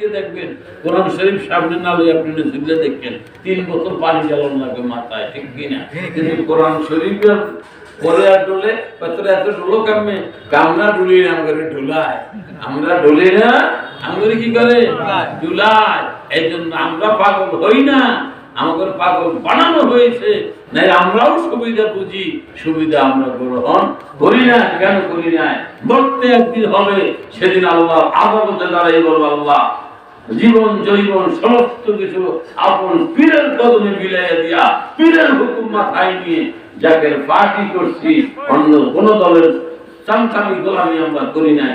দিয়ে দেখবেন কোরআন শরীফ সামনে না লই আপনি ঝুলে দেখবেন 3 বোতল পানি জ্বালানো লাগে মাথায়, ঠিক কিনা? কিন্তু কোরআন শরীফের পরে আর ডলে তোরা এত ডুলো কামে কামনা ডুলি না আমাদের ঢুলায়, আমরা ডলি না আমাদের কি করে ডুলায়। এই জন্য আমরা পাগল হই না, আমাদের পাগল বানানো হয়েছে। নাই আমরাও সুবিধা বুঝি, সুবিধা আমরা গ্রহণ করি না। কেন করি না? মরতে একদিন হবে, সেদিন আল্লাহ আদালতে দাঁড়াই বলবো আল্লাহ জীবন জৈবন সমস্ত কিছু আপন পীরের কদমে বিলাইয়া দিয়া পীরের হুকুম মাথায় নিয়ে যাকে পার্টি করছি, অন্য কোন দলের চামচামি গোলামি আমরা করি না।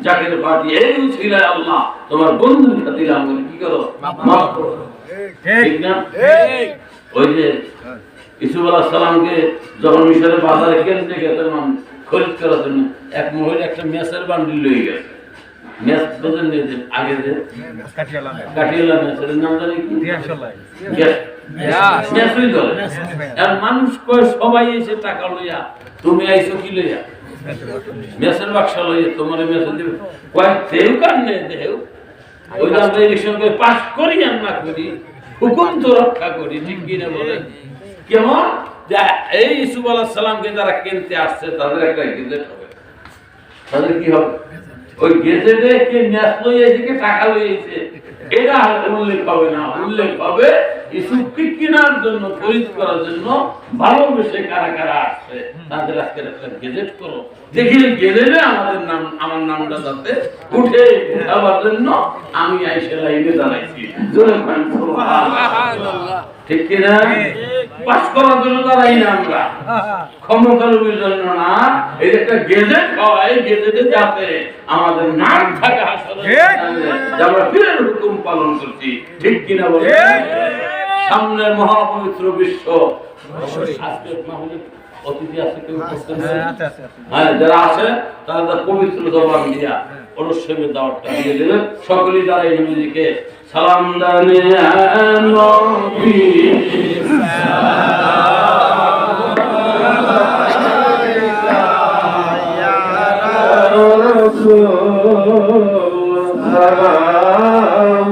যাকে পার্টি এই ছিল আল্লাহ তোমার বন্ধুর খাতিরে আমরা কি করো মাফ করো, ঠিক না? ওই যে ইউসুফ আলাইহিস সালামকে যখন মিশরের বাজারে কিনতে গেছে খরিদ করার জন্য, এক মহিলা একটা মেসের বান্ডিল লয়ে গেছে। মেস বলেন যে আগে যে কাটিয়ালা মেসের নাম জানি কি আর মানুষ কয় সবাই এসে টাকা লইয়া, তুমি আইছো কি লইয়া? মেসের বাক্সা লইয়া তোমার মেসে দেবে কয়েক দেও কারণে দেও। ওই যে আমরা ইলেকশন করে পাস করি আর না করি, হুকুম তো রক্ষা করি, ঠিক কিনা বলেন? কেমন এই ইউসুফ আলাইহিস সালামকে যারা কিনতে আসছে তাদের একটা গেজেট হবে, তাদের কি হবে? ওই গেজেটে কে ম্যাচ লইয়া এদিকে টাকা লইয়েছে এটা উল্লেখ হবে না, উল্লেখ হবে ইউসুফকে কেনার জন্য, খরিদ করার জন্য ভালোবেসে কারা কারা আসছে তাদের আজকে একটা গেজেট করো, দেখি গেজেটে আমাদের নাম, আমার নামটা যাতে উঠে উঠাবার জন্য আমি আইসে লাইনে দাঁড়াইছি। ঠিক কিনা? পাস করার জন্য দাঁড়াই না আমরা, ক্ষমতার জন্য না। এই একটা গেজেট হয়, গেজেটে যাতে আমাদের নাম থাকে আসলে আমরা পীরের হুকুম পালন করছি, ঠিক কিনা বলে? সামনে মহাপবিত্র বিশ্ব, আজকে অতিথি আছে কেউ? হ্যাঁ, যারা আছে তারা পবিত্র জবান দিয়া অবশ্যই দাওয়াতটা দিয়ে দিলেন। সকলেই দাঁড়াই নবীজিকে সালাম দানে নবী সালাম